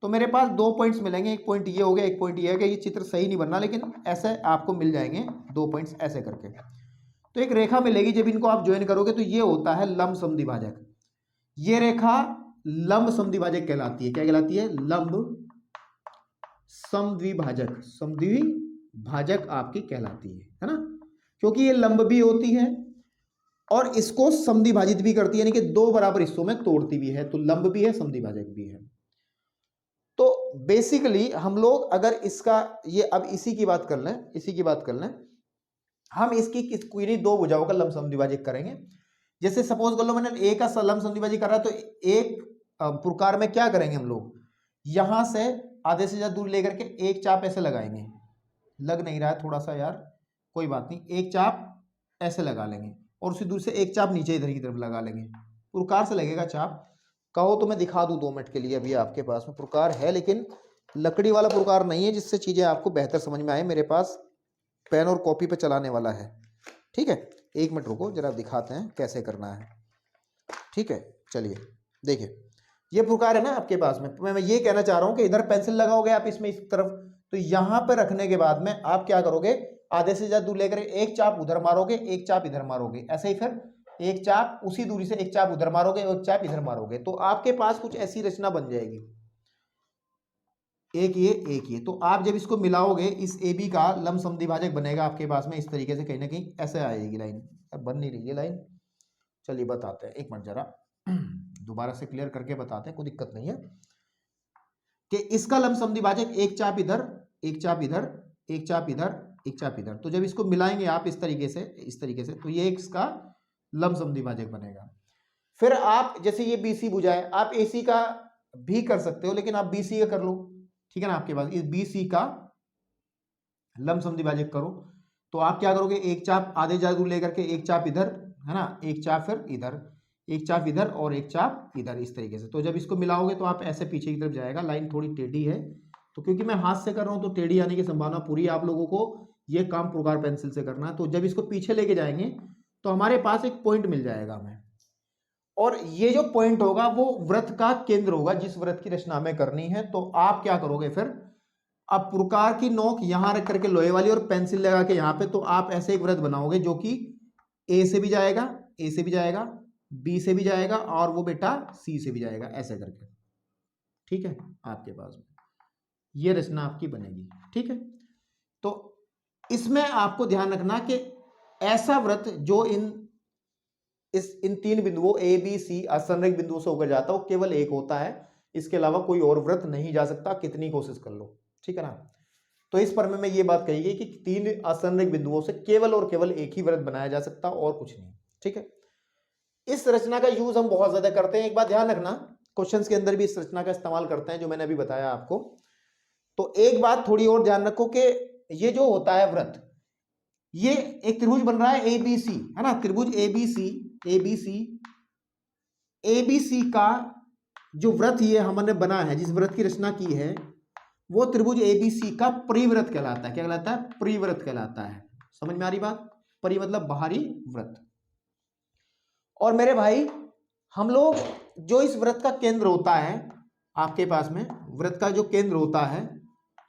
तो मेरे पास दो पॉइंट्स मिलेंगे, एक पॉइंट ये हो गया, एक पॉइंट ये हो गया। ये चित्र सही नहीं बनना, लेकिन ऐसे आपको मिल जाएंगे दो पॉइंट्स ऐसे करके, तो एक रेखा मिलेगी। जब इनको आप ज्वाइन करोगे तो ये होता है लंब समद्विभाजक। ये रेखा लंब समद्विभाजक कहलाती है। क्या कहलाती है? लंब समद्विभाजक, समद्विभाजक आपकी कहलाती है ना, क्योंकि ये लंब भी होती है और इसको समद्विभाजित भी करती है, यानी कि दो बराबर हिस्सों में तोड़ती भी है, तो लंब भी है, समद्विभाजक भी है। तो बेसिकली हम लोग अगर इसका ये, अब इसी की बात कर लें, इसी की बात कर लें, हम इसकी किन्हीं दो भुजाओं का लंब समद्विभाजक करेंगे। जैसे सपोज कर लो मैंने ए का लंब समद्विभाजक कर रहा है, तो एक प्रकार में क्या करेंगे हम लोग, यहां से आधे से ज्यादा दूर लेकर के एक चाप ऐसे लगाएंगे, लग नहीं रहा है थोड़ा सा यार, कोई बात नहीं, एक चाप ऐसे लगा लेंगे और उसी दूर से एक चाप नीचे इधर की तरफ लगा लेंगे, प्रकार से लगेगा चाप। कहो तो मैं दिखा दूं 2 मिनट के लिए, अभी आपके पास में प्रकार है, लेकिन लकड़ी वाला प्रकार नहीं है, जिससे चीजें आपको बेहतर समझ में आए। मेरे पास पेन और कॉपी पे चलाने वाला है, ठीक है। 1 मिनट रुको, जरा दिखाते हैं कैसे करना है, ठीक है। चलिए देखिए, ये प्रकार है ना आपके पास में, मैं ये कहना चाह रहा हूं कि इधर पेंसिल लगाओगे आप इसमें इस तरफ, तो यहां पर रखने के बाद में आप क्या करोगे, आधे से ज्यादा दूर लेकर एक चाप उधर मारोगे, एक चाप इधर मारोगे, ऐसे ही फिर एक चाप उसी दूरी से एक चाप उधर मारोगे, एक चाप इधर मारोगे, तो आपके पास कुछ ऐसी रचना बन जाएगी, एक ये, एक ये। तो आप जब इसको मिलाओगे, इस ए बी का लंब समद्विभाजक बनेगा आपके पास में इस तरीके से, कहीं ना कहीं ऐसे आएगी लाइन। अब बन नहीं रही है लाइन, चलिए बताते हैं, 1 मिनट जरा दोबारा से क्लियर करके बताते हैं, कोई दिक्कत नहीं है। कि इसका लंब समद्विभाजक एक चाप इधर, एक चाप इधर, एक चाप इधर, एक चाप इधर, तो जब इसको मिलाएंगे आप इस तरीके से, इस तरीके से, तो ये इसका लंब समद्विभाजक बनेगा। फिर आप जैसे ये बीसी भुजा है, आप एसी का भी कर सकते हो, लेकिन आप बीसी का कर लो, ठीक है ना। आपके पास इस बीसी का लंब समद्विभाजक करो, तो आप क्या करोगे, एक चाप आधे ज्यादा दूर लेकर के एक चाप इधर, है ना, एक चाप फिर इधर, एक चाप इधर और एक चाप इधर, इस तरीके से। तो जब इसको मिलाओगे तो आप ऐसे पीछे की तरफ जाएगा, लाइन थोड़ी टेढ़ी है, तो क्योंकि मैं हाथ से कर रहा हूं तो टेढ़ी आने की संभावना पूरी है। आप लोगों को ये काम प्रकार पेंसिल से करना है। तो जब इसको पीछे लेके जाएंगे तो हमारे पास एक पॉइंट मिल जाएगा हमें, और ये जो पॉइंट होगा वो वृत्त का केंद्र होगा, जिस वृत्त की रचना हमें करनी है। तो आप क्या करोगे फिर, अब प्रकार की नोक यहां रख करके लोहे वाली और पेंसिल लगा के यहां पे, तो आप ऐसे एक वृत्त बनाओगे जो कि ए से भी जाएगा, ए से भी जाएगा, बी से भी जाएगा और वो बेटा सी से भी जाएगा, ऐसे करके, ठीक है। आपके पास में ये रचना आपकी बनेगी, ठीक है। तो इसमें आपको ध्यान रखना कि ऐसा वृत्त जो इन 3 बिंदुओं ए बी सी असंरेख बिंदुओं से होकर जाता है, वो केवल एक होता है, इसके अलावा कोई और वृत्त नहीं जा सकता, कितनी कोशिश कर लो, ठीक है ना। तो इस पर में ये बात कही गई कि 3 असंरेख बिंदुओं से केवल और केवल एक ही वृत्त बनाया जा सकता और कुछ नहीं, ठीक है। इस रचना का यूज हम बहुत ज्यादा करते हैं। एक बात ध्यान रखना, क्वेश्चंस के अंदर भी इस रचना का इस्तेमाल करते हैं, जो मैंने अभी बताया आपको। तो एक बात थोड़ी और ध्यान रखो कि ये जो होता है वृत्त, ये एक त्रिभुज बन रहा है एबीसी, है ना, त्रिभुज एबीसी, एबीसी, एबीसी का जो वृत्त ये हमने बना है, जिस वृत्त की रचना की है, वो त्रिभुज एबीसी का परिवृत्त कहलाता है। क्या कहलाता है? परिवृत्त कहलाता है। समझ में आ रही बात? परि मतलब बाहरी वृत्त। और मेरे भाई, हम लोग जो इस वृत्त का केंद्र होता है, आपके पास में वृत्त का जो केंद्र होता है,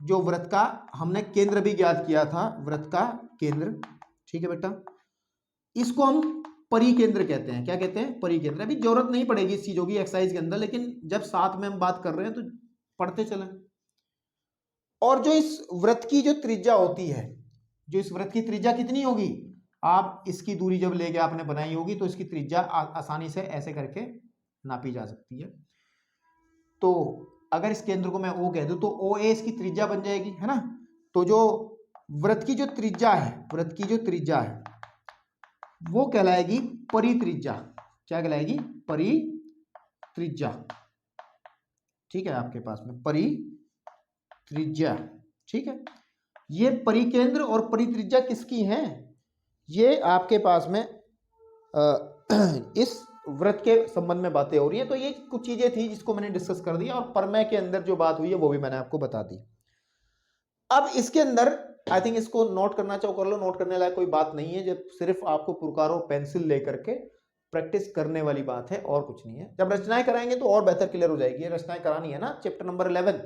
जो वृत्त का हमने केंद्र भी ज्ञात किया था, वृत्त का केंद्र, ठीक है बेटा, इसको हम परिकेंद्र कहते हैं। क्या कहते हैं? परिकेंद्र। अभी जरूरत नहीं पड़ेगी इस चीजों की एक्सरसाइज के अंदर, लेकिन जब साथ में हम बात कर रहे हैं तो पढ़ते चलें। और जो इस वृत्त की जो त्रिज्या होती है, जो इस वृत्त की त्रिज्या कितनी होगी, आप इसकी दूरी जब लेके आपने बनाई होगी तो इसकी त्रिज्या आसानी से ऐसे करके नापी जा सकती है। तो अगर इस केंद्र को मैं ओ कह दूं तो ओ ए इसकी त्रिज्या बन जाएगी, है ना। तो जो वृत्त की जो त्रिज्या है, वृत्त की जो त्रिज्या है वो कहलाएगी परित्रिज्या। क्या कहलाएगी? परित्रिज्या। ठीक है, आपके पास में परित्रिज्या। ठीक है, ये परिकेंद्र और परित्रिज्या किसकी हैं? ये आपके पास में इस वृत्त के संबंध में बातें हो रही है। तो ये कुछ चीजें थी जिसको मैंने डिस्कस कर दिया, और प्रमेय के अंदर जो बात हुई है वो भी मैंने आपको बता दी। अब इसके अंदर आई थिंक इसको नोट करना चाहो कर लो, नोट करने लायक कोई बात नहीं है, जब सिर्फ आपको पुरकारो पेंसिल लेकर के प्रैक्टिस करने वाली बात है, और कुछ नहीं है। जब रचनाएं कराएंगे तो और बेहतर क्लियर हो जाएगी। रचनाएं करानी है ना, चैप्टर नंबर 11।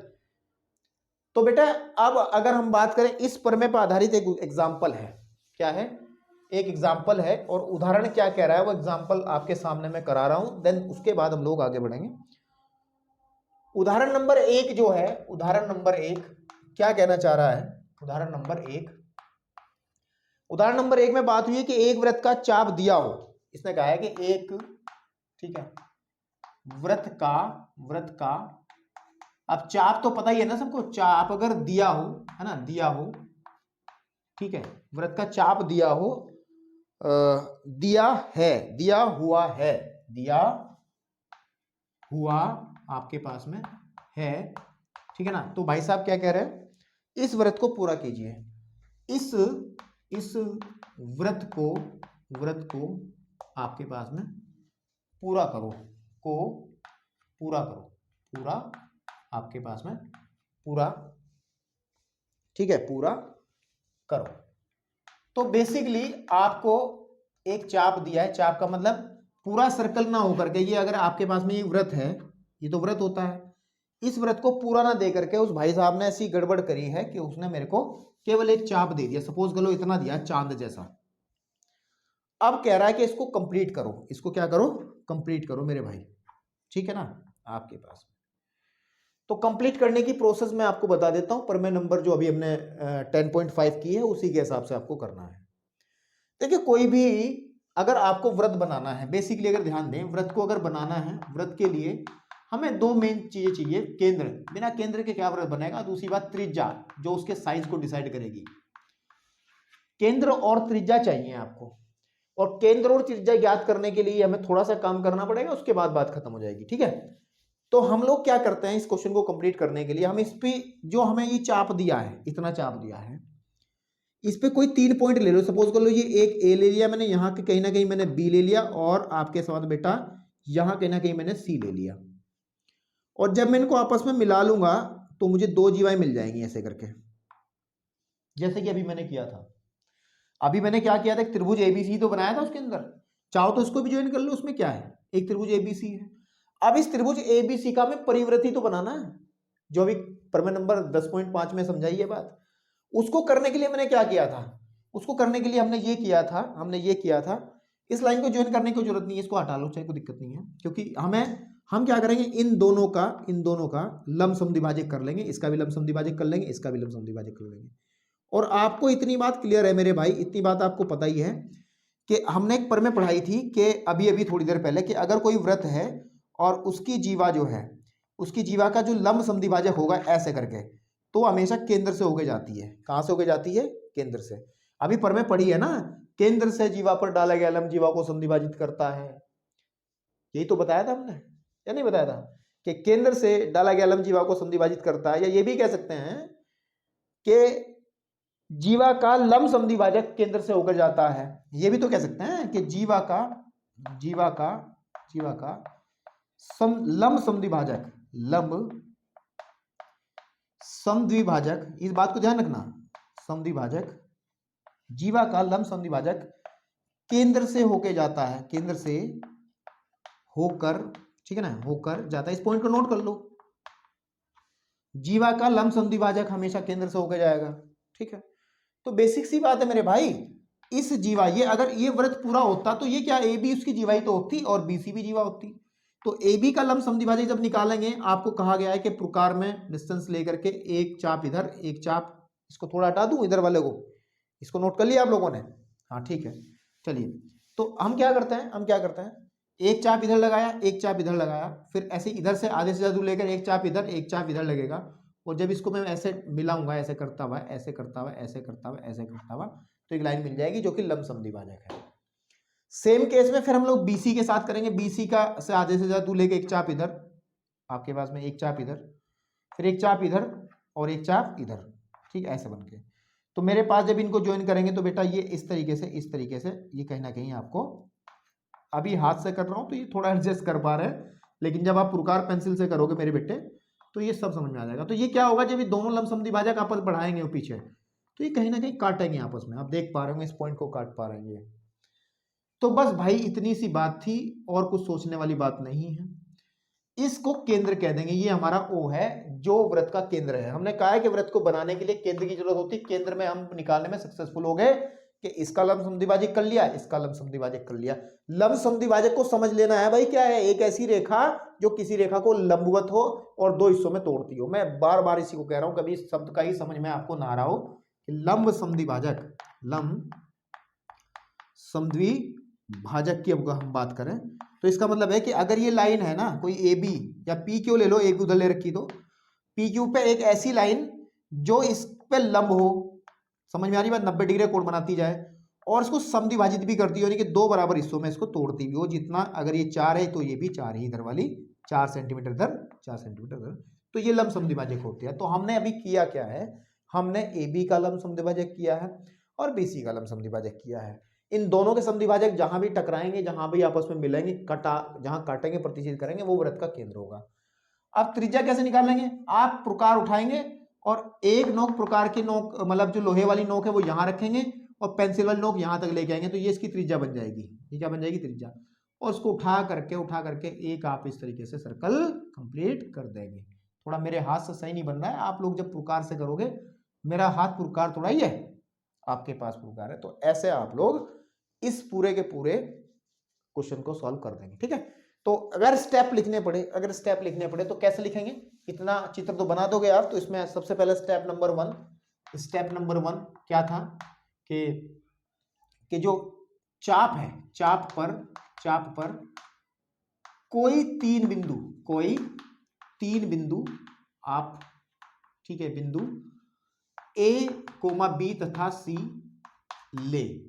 तो बेटा अब अगर हम बात करें, इस प्रमेय पर आधारित एक एग्जाम्पल है। क्या है? एक एग्जाम्पल है, और उदाहरण क्या कह रहा है वो एग्जाम्पल आपके सामने मैं करा रहा हूं, देन उसके बाद हम लोग आगे बढ़ेंगे। उदाहरण नंबर 1 जो है, उदाहरण नंबर 1 क्या कहना चाह रहा है? उदाहरण नंबर 1 में बात हुई है कि एक वृत्त का चाप दिया हो। इसने कहा है कि एक, ठीक है, वृत्त का अब चाप तो पता ही है ना सबको, चाप अगर दिया हो, है ना, दिया हो, ठीक है, वृत्त का चाप दिया हो, दिया है, दिया हुआ आपके पास में है, ठीक है ना। तो भाई साहब क्या कह रहे हैं? इस वृत्त को पूरा कीजिए। इस वृत्त को आपके पास में पूरा करो, पूरा आपके पास में पूरा, ठीक है, पूरा करो। तो बेसिकली आपको एक चाप दिया है, चाप का मतलब पूरा सर्कल ना होकर के, ये अगर आपके पास में ये वृत्त है, ये तो वृत्त होता है, इस वृत्त को पूरा ना दे करके उस भाई साहब ने ऐसी गड़बड़ करी है कि उसने मेरे को केवल एक चाप दे दिया, सपोज कर लो इतना दिया, चांद जैसा। अब कह रहा है कि इसको कंप्लीट करो, इसको क्या करो? कंप्लीट करो मेरे भाई, ठीक है ना, आपके पास। तो कंप्लीट करने की प्रोसेस मैं आपको बता देता हूं, प्रमेय नंबर जो अभी हमने 10.5 की है उसी के हिसाब से आपको करना है। देखिए, कोई भी अगर आपको व्रत बनाना है, बेसिकली अगर ध्यान दें, व्रत को अगर बनाना है, व्रत के लिए हमें दो मेन चीजें चाहिए। केंद्र, बिना केंद्र के क्या व्रत बनेगा? दूसरी बात त्रिज्या, जो उसके साइज को डिसाइड करेगी। केंद्र और त्रिज्या चाहिए आपको, और केंद्र और त्रिज्या ज्ञात करने के लिए हमें थोड़ा सा काम करना पड़ेगा, उसके बाद बात खत्म हो जाएगी, ठीक है। तो हम लोग क्या करते हैं, इस क्वेश्चन को कंप्लीट करने के लिए हम इस पे जो हमें ये चाप दिया है, इतना चाप दिया है, इस पे कोई 3 पॉइंट ले लो। सपोज कर लो ये एक ए ले लिया मैंने, यहाँ के कहीं ना कहीं मैंने बी ले लिया, और आपके साथ बेटा यहाँ कहीं ना कहीं मैंने सी ले लिया। और जब मैं इनको आपस में मिला लूंगा तो मुझे 2 जीवाएं मिल जाएंगी ऐसे करके, जैसे कि अभी मैंने किया था। अभी मैंने क्या किया था, एक त्रिभुज एबीसी तो बनाया था उसके अंदर, चाहो तो इसको भी ज्वाइन कर लो, उसमें क्या है, एक त्रिभुज एबीसी है। अब इस त्रिभुज एबीसी का हमें परिवृत्ति तो बनाना है, जो अभी प्रमेय नंबर 10.5 में समझाई है बात। उसको करने के लिए मैंने क्या किया था, उसको करने के लिए हमने ये किया था, इस लाइन को ज्वाइन करने की जरूरत नहीं है, इसको हटा लो, चाहे कोई दिक्कत नहीं है, क्योंकि हम क्या करेंगे, इन दोनों का लंब समद्विभाजक कर लेंगे, इसका भी लंब समद्विभाजक कर लेंगे, इसका भी लंब समद्विभाजक कर लेंगे। और आपको इतनी बात क्लियर है मेरे भाई, इतनी बात आपको पता ही है कि हमने एक प्रमेय पढ़ाई थी कि अभी थोड़ी देर पहले, कि अगर कोई वृत्त है और उसकी जीवा जो है, उसकी जीवा का जो लंब समद्विभाजक होगा ऐसे करके, तो हमेशा केंद्र से होके जाती है। कहां से होके जाती है? केंद्र से। अभी प्रमेय पढ़ी है ना, केंद्र से जीवा पर डाला गया लंब जीवा को समद्विभाजित करता है, यही तो बताया था हमने, या नहीं बताया था कि केंद्र से डाला गया लंब जीवा को समद्विभाजित करता है। या ये भी कह सकते हैं कि जीवा का लंब समद्विभाजक केंद्र से होकर जाता है। ये भी तो कह सकते हैं कि जीवा का लंब समद्विभाजक, इस बात को ध्यान रखना, समद्विभाजक, जीवा का लंब समद्विभाजक केंद्र से होके जाता है, केंद्र से होकर, ठीक है ना, होकर जाता है। इस पॉइंट को नोट कर लो, जीवा का लंब समद्विभाजक हमेशा केंद्र से होकर जाएगा, ठीक है। तो बेसिक सी बात है मेरे भाई, इस जीवा, ये अगर ये वृत्त पूरा होता तो ये क्या, ए बी उसकी जीवा ही तो होती और बी सी भी जीवा होती। तो ए बी का लंब समद्विभाजक जब निकालेंगे, आपको कहा गया है कि प्रकार में डिस्टेंस लेकर के एक चाप इधर, एक चाप, इसको थोड़ा हटा दूं इधर वाले को, इसको नोट कर लिया आप लोगों ने, हाँ ठीक है। चलिए, तो हम क्या करते हैं, हम क्या करते हैं, एक चाप इधर लगाया, एक चाप इधर लगाया, फिर ऐसे इधर से आधे से ज्यादा दूर लेकर एक चाप इधर, एक चाप इधर लगेगा, और जब इसको मैं ऐसे मिलाऊंगा, ऐसे करता हुआ, ऐसे करता हुआ, ऐसे करता हुआ, ऐसे करता हुआ, तो एक लाइन मिल जाएगी जो कि लंब समद्विभाजक है। सेम केस में फिर हम लोग बीसी के साथ करेंगे, बीसी का से आधे से ज्यादा दूर लेके एक चाप इधर, आपके पास में एक चाप इधर, फिर एक चाप इधर और एक चाप इधर, ठीक, ऐसे बन के। तो मेरे पास जब इनको ज्वाइन करेंगे तो बेटा ये इस तरीके से, इस तरीके से, ये कहीं ना कहीं आपको, अभी हाथ से कर रहा हूं तो ये थोड़ा एडजस्ट कर पा रहे हैं, लेकिन जब आप प्रकार पेंसिल से करोगे मेरे बेटे तो ये सब समझ में आ जाएगा। तो ये क्या होगा, जब ये दोनों लंब समद्विभाजक आपस बढ़ाएंगे वो पीछे, तो ये कहीं ना कहीं काटेंगे आपस में, आप देख पा रहे होंगे इस पॉइंट को काट पा रहे हैं। तो बस भाई इतनी सी बात थी, और कुछ सोचने वाली बात नहीं है। इसको केंद्र कह देंगे, ये हमारा O है जो वृत्त का केंद्र है। हमने कहा है कि वृत्त को बनाने के लिए केंद्र की जरूरत होती है, केंद्र में हम निकालने में सक्सेसफुल हो गए कि इसका लंब समद्विभाजक कर लिया, इसका लंब समद्विभाजक कर लिया। लंब समद्विभाजक को समझ लेना है भाई, क्या है, एक ऐसी रेखा जो किसी रेखा को लंबवत हो और दो हिस्सों में तोड़ती हो। मैं बार बार इसी को कह रहा हूं, कभी इस शब्द का ही समझ में आपको ना आ रहा हो कि लंब समद्विभाजक, लंब समद्विभाजक की अब हम बात करें तो इसका मतलब है कि अगर ये लाइन है ना, कोई ए बी या पी क्यू ले लो, एक उधर ले रखी, तो पी क्यू पे एक ऐसी लाइन जो इस पे लंब हो, समझ में आ रही बात, 90 डिग्री कोण बनाती जाए और इसको समद्विभाजित भी करती हो, यानी कि दो बराबर हिस्सों में इसको तोड़ती भी हो, जितना, अगर ये 4 है तो ये भी 4 ही, इधर वाली 4 सेंटीमीटर इधर, 4 सेंटीमीटर इधर, तो ये लंब समद्विभाजक होती है। तो हमने अभी किया क्या है, हमने ए बी का लंब समद्विभाजक किया है और बी सी का लंब समद्विभाजक किया है। इन दोनों के समद्विभाजक जहां भी टकराएंगे, जहां भी आपस में मिलेंगे, जहां काटेंगे, प्रतिच्छेद करेंगे, वो वृत्त का केंद्र होगा। अब त्रिज्या कैसे निकालेंगे, आप प्रकार उठाएंगे और एक नोक, प्रकार की नोक, मतलब जो लोहे वाली नोक है वो यहां रखेंगे और पेंसिल वाली नोक यहां तक लेके आएंगे, तो ये इसकी त्रिज्या बन जाएगी। ये क्या बन जाएगी, त्रिज्या। और उसको उठा करके एक आप इस तरीके से सर्कल कंप्लीट कर देंगे। थोड़ा मेरे हाथ से सही नहीं बन रहा है, आप लोग जब प्रकार से करोगे, मेरा हाथ प्रकार थोड़ा ही है, आपके पास प्रकार है, तो ऐसे आप लोग इस पूरे के पूरे क्वेश्चन को सॉल्व कर देंगे, ठीक है। तो अगर स्टेप लिखने पड़े, तो कैसे लिखेंगे, इतना चित्र तो बना दोगे आप। तो इसमें सबसे पहले स्टेप नंबर वन क्या था कि जो चाप है, चाप पर कोई तीन बिंदु आप, ठीक है, बिंदु ए कोमा बी तथा सी ले,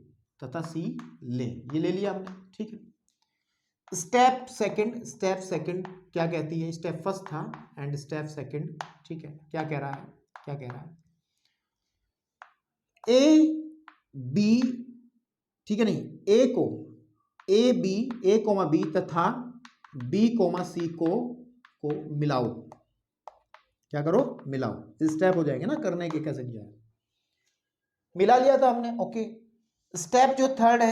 ये ले लिया हमने, ठीक है। स्टेप सेकंड क्या कहती है, स्टेप फर्स्ट था एंड स्टेप सेकंड, ठीक है, क्या कह रहा है, ए बी, ठीक है, नहीं, ए कोमा बी तथा बी कोमा सी को मिलाओ, क्या करो, मिलाओ। स्टेप हो जाएंगे ना करने के, कैसे किया है, मिला लिया था हमने, ओके। स्टेप जो थर्ड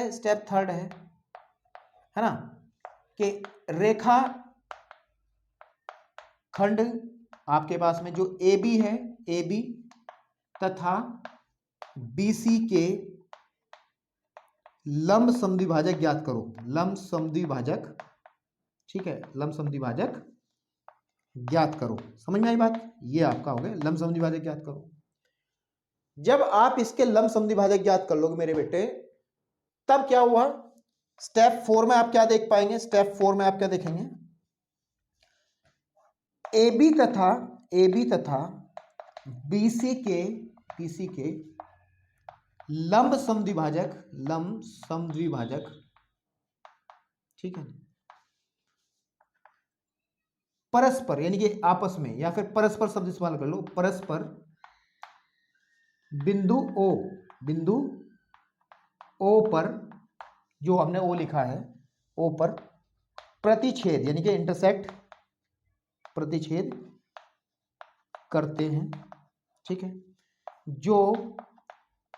है ना, कि रेखा खंड आपके पास में जो ए बी है, ए बी तथा बी सी के लंब समद्विभाजक ज्ञात करो, लंब समद्विभाजक, ठीक है, लंब समद्विभाजक ज्ञात करो। समझ में आई बात, ये आपका हो गया लंब समद्विभाजक ज्ञात करो। जब आप इसके लंब समद्विभाजक ज्ञात कर लोगे मेरे बेटे, तब क्या हुआ, स्टेप 4 में आप क्या देख पाएंगे, स्टेप 4 में आप क्या देखेंगे, ए बी तथा बीसी के लंब समद्विभाजक, ठीक है, परस्पर, यानी कि आपस में, या फिर परस्पर शब्द इस्तेमाल कर लो, परस्पर बिंदु ओ पर, जो हमने ओ लिखा है, ओ पर प्रतिच्छेद, यानी कि इंटरसेक्ट, प्रतिच्छेद करते हैं, ठीक है, जो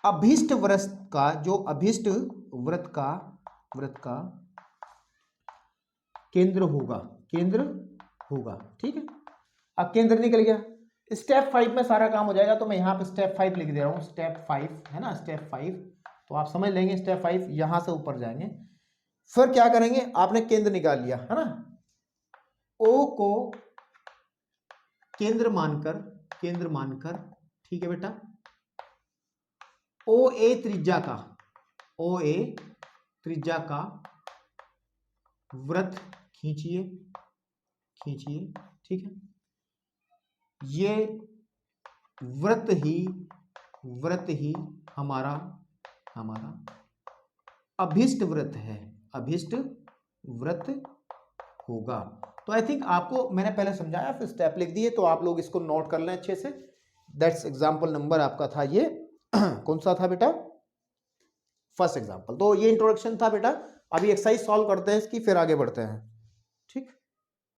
अभीष्ट वृत्त का केंद्र होगा, ठीक है। अब केंद्र निकल गया, स्टेप 5 में सारा काम हो जाएगा, तो मैं यहाँ पे स्टेप 5 लिख दे रहा हूँ, स्टेप 5 है ना, स्टेप 5। तो आप समझ लेंगे स्टेप 5, यहां से ऊपर जाएंगे। फिर क्या करेंगे, आपने केंद्र निकाल लिया है ना, ओ को केंद्र मानकर, ठीक है बेटा, ओ ए त्रिज्या का वृत्त खींचिए, ठीक है। ये वृत्त ही हमारा अभिष्ट वृत्त होगा। तो आई थिंक आपको मैंने पहले समझाया, फिर स्टेप लिख दिए, तो आप लोग इसको नोट कर लें अच्छे से। दैट्स एग्जाम्पल नंबर आपका था ये कौन सा था बेटा, फर्स्ट एग्जाम्पल। तो ये इंट्रोडक्शन था बेटा। अभी एक्सरसाइज सॉल्व करते हैं इसकी, फिर आगे बढ़ते हैं।